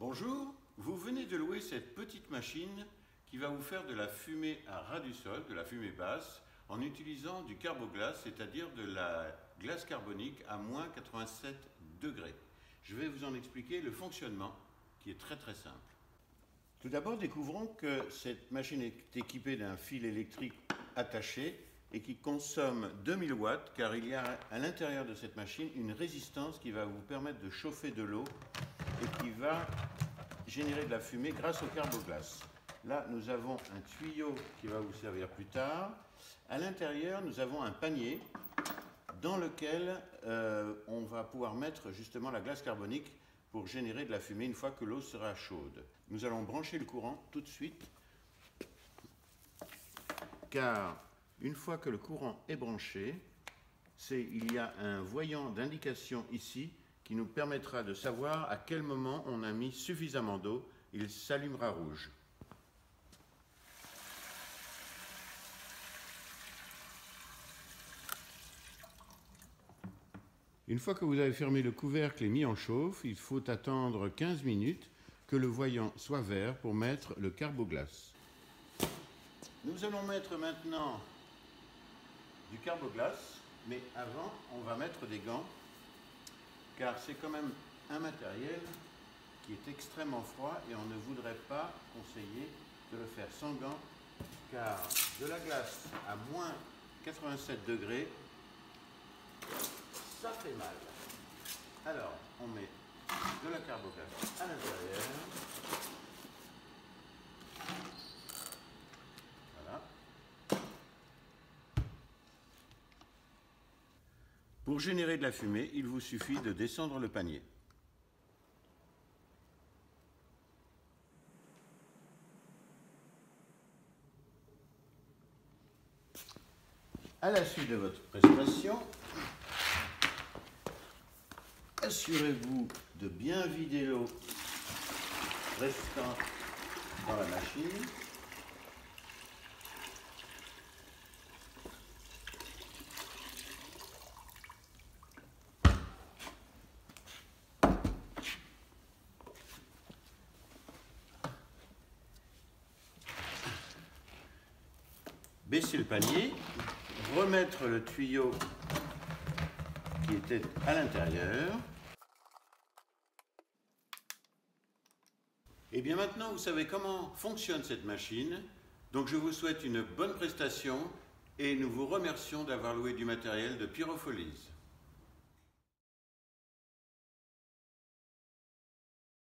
Bonjour, vous venez de louer cette petite machine qui va vous faire de la fumée à ras du sol, de la fumée basse, en utilisant du carboglace, c'est-à-dire de la glace carbonique à moins 87 degrés. Je vais vous en expliquer le fonctionnement qui est très simple. Tout d'abord, découvrons que cette machine est équipée d'un fil électrique attaché et qui consomme 2000 watts car il y a à l'intérieur de cette machine une résistance qui va vous permettre de chauffer de l'eau et qui va générer de la fumée grâce au carboglace. Là, nous avons un tuyau qui va vous servir plus tard. À l'intérieur, nous avons un panier dans lequel on va pouvoir mettre justement la glace carbonique pour générer de la fumée une fois que l'eau sera chaude. Nous allons brancher le courant tout de suite, car une fois que le courant est branché, il y a un voyant d'indication ici qui nous permettra de savoir à quel moment on a mis suffisamment d'eau. Il s'allumera rouge. Une fois que vous avez fermé le couvercle et mis en chauffe, il faut attendre 15 minutes que le voyant soit vert pour mettre le carboglace. Nous allons mettre maintenant du carboglace, mais avant on va mettre des gants, car c'est quand même un matériel qui est extrêmement froid et on ne voudrait pas conseiller de le faire sans gants, car de la glace à moins 87 degrés, ça fait mal. Alors, on met de la carboglace à l'intérieur. Voilà. Pour générer de la fumée, il vous suffit de descendre le panier. À la suite de votre prestation, assurez-vous de bien vider l'eau restante dans la machine. Baisser le panier, remettre le tuyau qui était à l'intérieur. Et bien maintenant, vous savez comment fonctionne cette machine. Donc je vous souhaite une bonne prestation et nous vous remercions d'avoir loué du matériel de Pyrofolies.